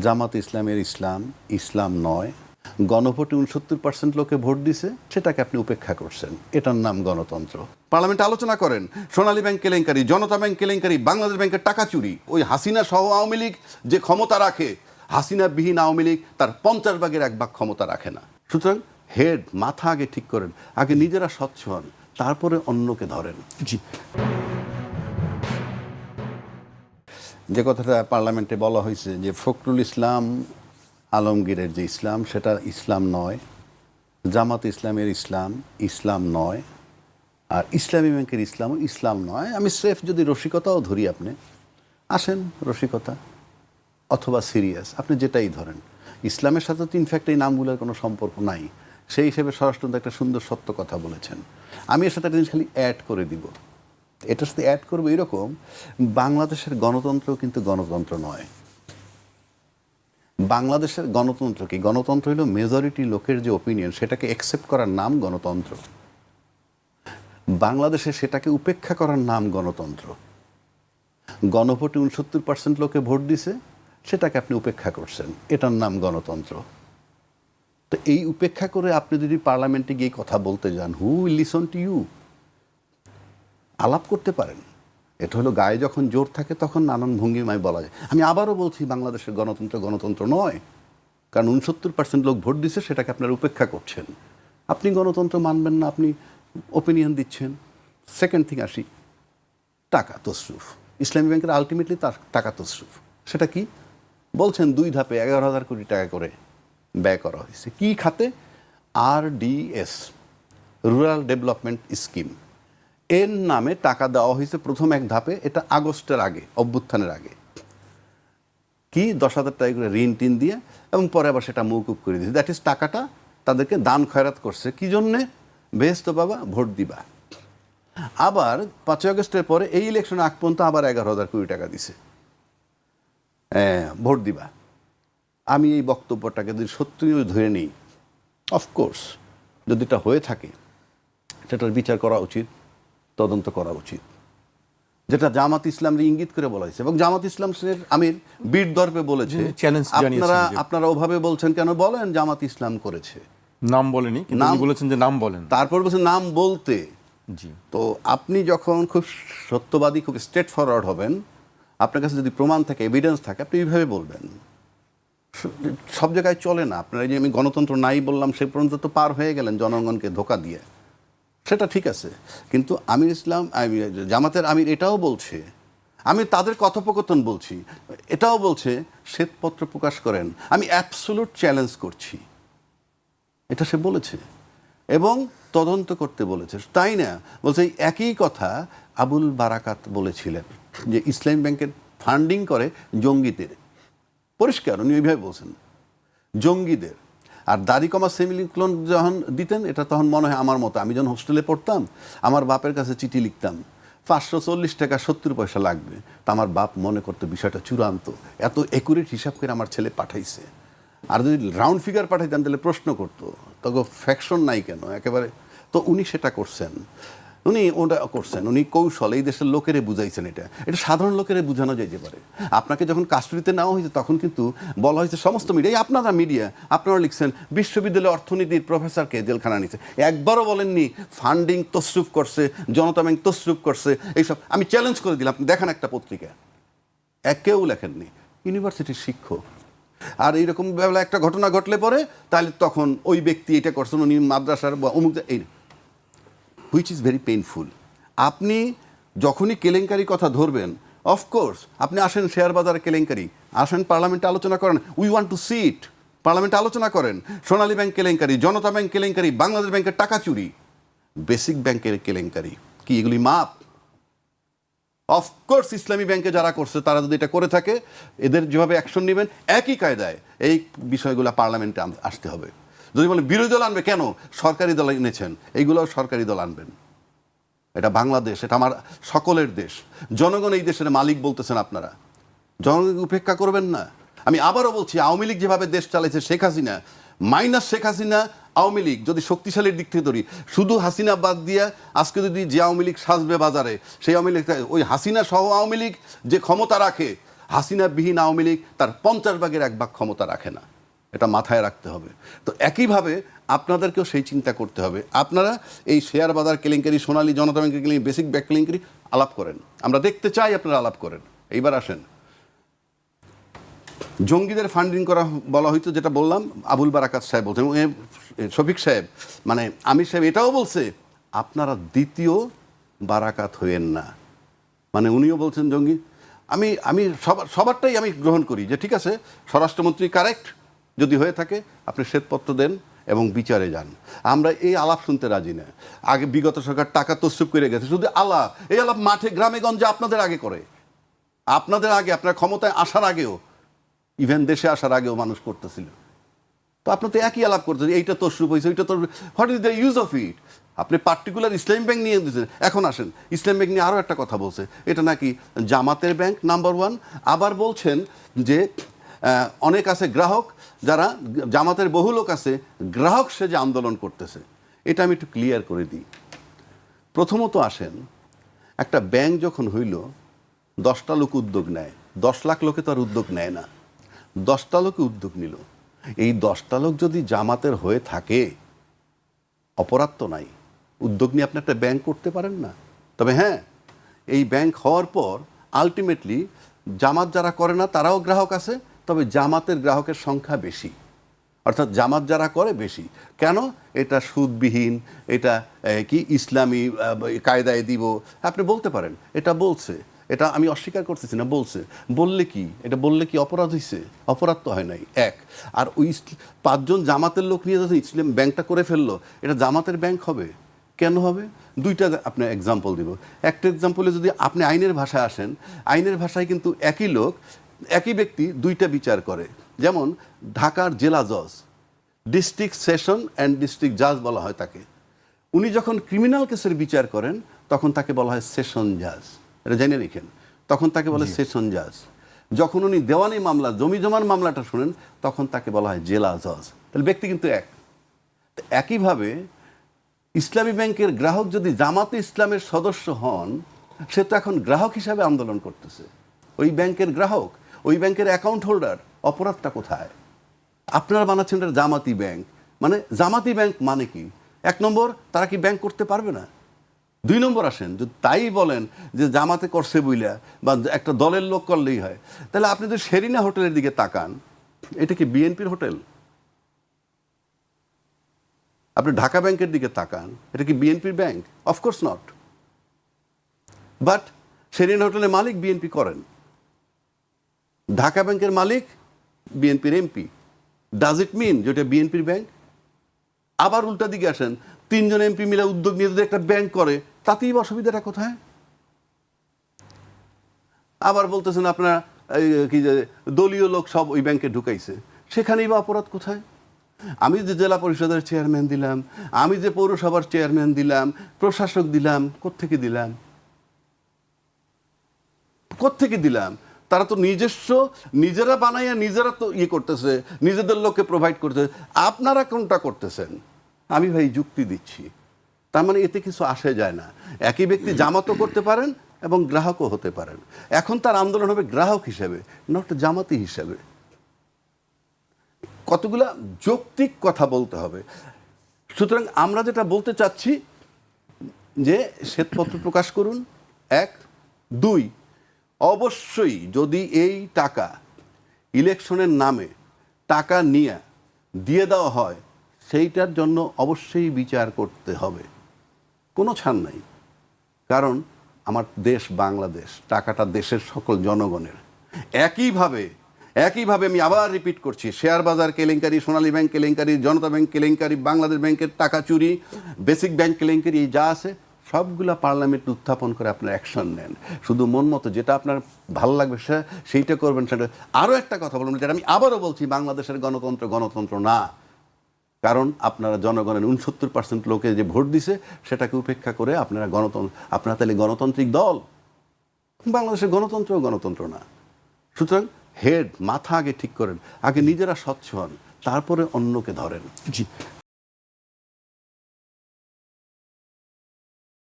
জামাত ইসলামের ইসলাম ইসলাম নয়। গণভোটে 69% লোকে ভোট দিছে, সেটাকে আপনি উপেক্ষা করছেন, এটার নাম গণতন্ত্র। পার্লামেন্টে আলোচনা করেন সোনালী ব্যাংক কেলেঙ্কারি, জনতা ব্যাংক কেলেঙ্কারি, বাংলাদেশ ব্যাংকের টাকা চুরি। ওই হাসিনা সহ আওয়ামী লীগ যে ক্ষমতা রাখে, হাসিনা বিহীন আওয়ামী লীগ তার 50 ভাগের 1 ভাগ ক্ষমতা রাখে না। সুতরাং মাথা আগে ঠিক করেন, আগে নিজেরা স্বচ্ছ হন, তারপরে অন্যকে ধরেন। জি, যে কথাটা পার্লামেন্টে বলা হয়েছে যে ফখরুল ইসলাম আলমগীরের যে ইসলাম সেটা ইসলাম নয়, জামাত ইসলামের ইসলাম ইসলাম নয়, আর ইসলামী ব্যাংকের ইসলামও ইসলাম নয়। আমি স্রেফ যদি রসিকতাও ধরি, আপনি আসেন রসিকতা অথবা সিরিয়াস, আপনি যেটাই ধরেন, ইসলামের সাথে তো ইনফ্যাক্ট এই নামগুলোর কোনো সম্পর্ক নাই। সেই হিসেবে স্বরাষ্ট্রমন্ত্রী একটা সুন্দর সত্য কথা বলেছেন। আমি এর সাথে একটা জিনিস খালি অ্যাড করে দিব, এটার সাথে অ্যাড করবো এরকম, বাংলাদেশের গণতন্ত্র কিন্তু গণতন্ত্র নয়। বাংলাদেশের গণতন্ত্র কি? গণতন্ত্র হলো মেজরিটি লোকের যে ওপিনিয়ন সেটাকে অ্যাকসেপ্ট করার নাম গণতন্ত্র। বাংলাদেশে সেটাকে উপেক্ষা করার নাম গণতন্ত্র। গণভোটে 69% লোকে ভোট দিছে, সেটাকে আপনি উপেক্ষা করছেন, এটার নাম গণতন্ত্র। তো এই উপেক্ষা করে আপনি যদি পার্লামেন্টে গিয়ে কথা বলতে যান, who will listen to you? আলাপ করতে পারেন। এটা হলো গায়ে যখন জোর থাকে তখন নানান ভঙ্গিমায় বলা যায়। আমি আবারও বলছি, বাংলাদেশের গণতন্ত্র গণতন্ত্র নয়, কারণ 69% লোক ভোট দিছে, সেটাকে আপনারা উপেক্ষা করছেন। আপনি গণতন্ত্র মানবেন না, আপনি ওপিনিয়ন দিচ্ছেন। সেকেন্ড থিং আসি, টাকা তসরুফ। ইসলামী ব্যাংকের আলটিমেটলি তার টাকা তসরুফ। সেটা কি বলছেন? 2 ধাপে 11,000 কোটি টাকা করে ব্যয় করা হয়েছে। কি খাতে? RDS, রুরাল ডেভেলপমেন্ট স্কিম, এর নামে টাকা দেওয়া হয়েছে প্রথম 1 ধাপে। এটা আগস্টের আগে, অভ্যুত্থানের আগে। কি 10,000 টাকা করে ঋণ টিন দিয়ে, এবং পরে আবার সেটা মৌকুব করে দিয়েছে। দ্যাট ইজ টাকাটা তাদেরকে দান খয়রাত করছে। কি জন্যে? বেহেস্ত বাবা, ভোট দিবা। আবার 5 আগস্টের পরে এই ইলেকশনে আগ পর্যন্ত আবার 11,000 কোটি টাকা দিছে, ভোট দিবা। আমি এই বক্তব্যটাকে যদি সত্যিই ধরে নিই, অফকোর্স যদি এটা হয়ে থাকে সেটার বিচার করা উচিত, তদন্ত করা উচিত, যেটা জামাত ইসলামের ইঙ্গিত করে বলা হয়েছে। এবং জামাত ইসলামের আমির বীর দর্পে বলেছে, আপনারা ওভাবে বলছেন কেন? বলেন জামাত ইসলাম করেছে, নাম বলেনি, কিন্তু উনি বলেছেন যে নাম বলেন, তারপর বলছেন নাম বলতে। জি, তো আপনি যখন খুব সত্যবাদী, খুব স্ট্রেট ফরওয়ার্ড হবেন, আপনার কাছে যদি প্রমাণ থাকে, এভিডেন্স থাকে, আপনি এইভাবে বলবেন। সব জায়গায় চলে না। আপনারা যে আমি গণতন্ত্র নাই বললাম, সে পর্যন্ত তো পার হয়ে গেলেন জনগণকে ধোঁকা দিয়ে, সেটা ঠিক আছে। কিন্তু আমির ইসলাম, জামাতের আমির এটাও বলছে, আমি তাদের কথোপকথন বলছি, এটাও বলছে শ্বেতপত্র প্রকাশ করেন, আমি অ্যাবসোলুট চ্যালেঞ্জ করছি, এটা সে বলেছে, এবং তদন্ত করতে বলেছে। তাই না? বলছে একই কথা আবুল বারাকাত বলেছিলেন, যে ইসলামী ব্যাংকের ফান্ডিং করে জঙ্গিদের। পরিষ্কার উনি ওইভাবে বলছেন, জঙ্গিদের। আর দাড়ি কমা সেমিলিক্লোন যখন দিতেন, এটা তখন মনে হয় আমার মতো, আমি যখন হোস্টেলে পড়তাম, আমার বাপের কাছে চিঠি লিখতাম, 540 টাকা 70 পয়সা লাগবে। তা আমার বাপ মনে করতো বিষয়টা চূড়ান্ত, এত একুরেট হিসাব করে আমার ছেলে পাঠাইছে। আর যদি রাউন্ড ফিগার পাঠাইতাম তাহলে প্রশ্ন করতো, তখন ফ্যাকশন নাই কেন একেবারে। তো উনি সেটা করছেন, উনি ওটা করছেন, উনি কৌশল এই দেশের লোকেরে বুঝাইছেন। এটা সাধারণ লোকেরে বোঝানো যেতে পারে। আপনাকে যখন কাস্টডিতে নেওয়া হয়েছে তখন কিন্তু বলা হয়েছে, সমস্ত মিডিয়া, আপনারা মিডিয়া, আপনারা লিখছেন বিশ্ববিদ্যালয় অর্থনীতির প্রফেসরকে জেলখানা নিচ্ছে। একবারও বলেননি ফান্ডিং তসরুফ করছে, জনতা ব্যাংক তসরুফ করছে, এইসব। আমি চ্যালেঞ্জ করে দিলাম, আপনি দেখান একটা পত্রিকা, কেউ লেখেননি। ইউনিভার্সিটির শিক্ষক। আর এইরকম বেলা একটা ঘটনা ঘটলে পরে, তাহলে তখন ওই ব্যক্তি এটা করছেন, উনি মাদ্রাসার বা অমুক, এই, হুইচ ইজ ভেরি পেইনফুল। আপনি যখনই কেলেঙ্কারি কথা ধরবেন, অফকোর্স আপনি আসেন শেয়ার বাজারে কেলেঙ্কারি, আসেন পার্লামেন্টে আলোচনা করেন, উই ওয়ান্ট টু সি ইট। পার্লামেন্টে আলোচনা করেন সোনালী ব্যাংক কেলেঙ্কারি, জনতা ব্যাংক কেলেঙ্কারি, বাংলাদেশ ব্যাংকের টাকা চুরি, বেসিক ব্যাংকের কেলেঙ্কারি। কি এগুলি মাপ? অফকোর্স ইসলামী ব্যাংকে যারা করছে তারা যদি এটা করে থাকে, এদের যেভাবে অ্যাকশন নেবেন একই কায়দায় এই বিষয়গুলো পার্লামেন্টে আসতে হবে। যদি বলে বিরোধী দল আনবে, কেন? সরকারি দল এনেছেন, এইগুলোও সরকারি দল আনবেন। এটা বাংলাদেশ, এটা আমার সকলের দেশ, জনগণ এই দেশের মালিক বলতেছেন আপনারা, জনগণকে উপেক্ষা করবেন না। আমি আবারও বলছি, আওয়ামী লীগ যেভাবে দেশ চালাইছে, শেখ হাসিনা মাইনাস শেখ হাসিনা, আওয়ামী লীগ যদি শক্তিশালীর দিক থেকে ধরি, শুধু হাসিনা বাদ দিয়ে আজকে যদি যে আওয়ামী লীগ সাজবে বাজারে, সেই আওয়ামী লীগ, ওই হাসিনা সহ আওয়ামী লীগ যে ক্ষমতা রাখে, হাসিনাবিহীন আওয়ামী লীগ তার 50 ভাগের 1 ভাগ ক্ষমতা রাখে না, এটা মাথায় রাখতে হবে। তো একইভাবে আপনাদেরকেও সেই চিন্তা করতে হবে। আপনারা এই শেয়ার বাজার কেলেঙ্কারি, সোনালী জনতা ব্যাংকের কেলেঙ্কারি, বেসিক ব্যাংক কেলেঙ্কারি আলাপ করেন, আমরা দেখতে চাই আপনারা আলাপ করেন। এইবার আসেন জঙ্গিদের ফান্ডিং করা বলা হয়তো, যেটা বললাম আবুল বারাকাত সাহেব বলছেন, শফিক সাহেব মানে আমির সাহেব এটাও বলছে আপনারা দ্বিতীয় বারাকাত হইয়েন না, মানে উনিও বলছেন জঙ্গি। আমি সবারটাই আমি গ্রহণ করি যে ঠিক আছে, স্বরাষ্ট্রমন্ত্রী কারেক্ট, যদি হয়ে থাকে আপনি শ্বেতপত্র দেন এবং বিচারে যান। আমরা এই আলাপ শুনতে রাজি না। আগে বিগত সরকার টাকা তসরুপ করে গেছে, শুধু আলাপ, এই আলাপ মাঠে গ্রামে গঞ্জে আপনাদের আগে করে, আপনাদের আগে, আপনার ক্ষমতায় আসার আগেও, ইভেন দেশে আসার আগেও মানুষ করতেছিল। তো আপনি তো একই আলাপ করতেছেন, এইটা তসরুপ হয়েছে, ওইটা তো, what is the use of it? আপনি পার্টিকুলার ইসলামী ব্যাংক নিয়ে দিয়েছেন। এখন আসেন ইসলামী ব্যাংক নিয়ে আরও একটা কথা বলছে, এটা নাকি জামাতের ব্যাংক নাম্বার 1। আবার বলছেন যে অনেক আছে গ্রাহক, যারা জামাতের বহু লোক আছে গ্রাহক সেজে আন্দোলন করতেছে। এটা আমি একটু ক্লিয়ার করে দিই। প্রথমত আসেন, একটা ব্যাংক যখন হইল 10টা লোক উদ্যোগ নেয়, 10 লাখ লোকে তো আর উদ্যোগ নেয় না, 10টা লোকে উদ্যোগ নিল। এই 10টা লোক যদি জামাতের হয়ে থাকে অপরাধ তো নাই, উদ্যোগ নিয়ে আপনি একটা ব্যাংক করতে পারেন না। তবে হ্যাঁ, এই ব্যাংক হওয়ার পর আলটিমেটলি জামাত যারা করে না তারাও গ্রাহক আছে, তবে জামাতের গ্রাহকের সংখ্যা বেশি, অর্থাৎ জামাত যারা করে বেশি। কেন? এটা সুদবিহীন, এটা কি ইসলামী কায়দায় দিব, আপনি বলতে পারেন। এটা বলছে, এটা আমি অস্বীকার করতেছি না, বলছে। বললে কি, এটা বললে কি অপরাধ হয়েছে? অপরাধ তো হয় নাই। এক, আর ওই 5 জন জামাতের লোক নিয়ে যখন ইসলাম ব্যাংকটা করে ফেললো, এটা জামাতের ব্যাংক হবে? কেন হবে? দুইটা আপনার এক্সাম্পল দিব। একটা এক্সাম্পলে যদি আপনি আইনের ভাষায় আসেন, আইনের ভাষায় কিন্তু একই লোক, একই ব্যক্তি 2টা বিচার করে। যেমন ঢাকার জেলা জজ, ডিস্ট্রিক্ট সেশন অ্যান্ড ডিস্ট্রিক্ট জাজ বলা হয় তাকে। উনি যখন ক্রিমিনাল কেসের বিচার করেন তখন তাকে বলা হয় সেশন জাজ, এটা জেনে রেখেন, তখন তাকে বলে সেশন জাজ। যখন উনি দেওয়ানি মামলা, জমি জমার মামলাটা শুনেন, তখন তাকে বলা হয় জেলা জজ। তাহলে ব্যক্তি কিন্তু এক। একইভাবে ইসলামী ব্যাংকের গ্রাহক যদি জামাতে ইসলামের সদস্য হন, সে তো এখন গ্রাহক হিসাবে আন্দোলন করতেছে, ওই ব্যাংকের গ্রাহক, ওই ব্যাংকের অ্যাকাউন্ট হোল্ডার। অপরাধটা কোথায়? আপনারা বানাচ্ছেন এটা জামাতি ব্যাংক। মানে জামাতি ব্যাংক মানে কি? 1 নম্বর, তারা কি ব্যাংক করতে পারবে না? 2 নম্বর আসেন, যদি তাই বলেন যে জামাতে করছে বইলা বা একটা দলের লোক করলেই হয়, তাহলে আপনি যদি শেরিনা হোটেলের দিকে তাকান, এটা কি বিএনপির হোটেল? আপনি ঢাকা ব্যাংকের দিকে তাকান, এটা কি বিএনপির bank? Of course not. But Sherina হোটেলের মালিক বিএনপি করেন, ঢাকা ব্যাংকের মালিক বিএনপির এমপি। ডাজ ইট মিন যেটা বিএনপির ব্যাংক? আবার উল্টা দিকে আসেন, 3 জন এমপি মিলে উদ্যোগ নিয়ে যদি একটা ব্যাংক করে, তাতেই অসুবিধাটা কোথায়? আবার বলতেছেন আপনারা কি যে দলীয় লোক সব ওই ব্যাংকে ঢুকাইছে, সেখানেই বা অপরাধ কোথায়? আমি যে জেলা পরিষদের চেয়ারম্যান দিলাম, আমি যে পৌরসভার চেয়ারম্যান দিলাম, প্রশাসক দিলাম, কোত্থেকে দিলাম? কোত্থেকে দিলাম? তারা তো নিজেরা বানাইয়া নিজেরা তো করতেছে, নিজেদের লোককে প্রোভাইড করতেছে। আপনারা কোনটা করতেছেন? আমি ভাই যুক্তি দিচ্ছি, তার মানে এতে কিছু আসে যায় না। একই ব্যক্তি জামাতও করতে পারেন এবং গ্রাহকও হতে পারেন। এখন তার আন্দোলন হবে গ্রাহক হিসেবে, নট জামাতি হিসেবে। কতগুলা যৌক্তিক কথা বলতে হবে। সুতরাং আমরা যেটা বলতে চাচ্ছি যে শ্বেতপত্র প্রকাশ করুন, 1। 2, অবশ্যই যদি এই টাকা ইলেকশনের নামে টাকা নিয়ে দিয়ে দেওয়া হয়, সেইটার জন্য অবশ্যই বিচার করতে হবে, কোনো ছাড় নাই। কারণ আমার দেশ বাংলাদেশ, টাকাটা দেশের সকল জনগণের। একইভাবে আমি আবার রিপিট করছি, শেয়ার বাজার কেলেঙ্কারি, সোনালী ব্যাংক কেলেঙ্কারি, জনতা ব্যাংক কেলেঙ্কারি, বাংলাদেশ ব্যাংকের টাকা চুরি, বেসিক ব্যাংক কেলেঙ্কারি, এই যা আছে সবগুলা পার্লামেন্টে উত্থাপন করে আপনার অ্যাকশন নেন। শুধু মন মতো যেটা আপনার ভালো লাগবে সেইটা করবেন। সেটা আরও একটা কথা বলবেন, যেটা আমি আবারও বলছি, বাংলাদেশের গণতন্ত্র না। কারণ আপনারা জনগণের 69% লোকে যে ভোট দিছে সেটাকে উপেক্ষা করে আপনারা তাহলে গণতান্ত্রিক দল। বাংলাদেশের গণতন্ত্র না। সুতরাং মাথা আগে ঠিক করেন, আগে নিজেরা স্বচ্ছ হন, তারপরে অন্যকে ধরেন। জি।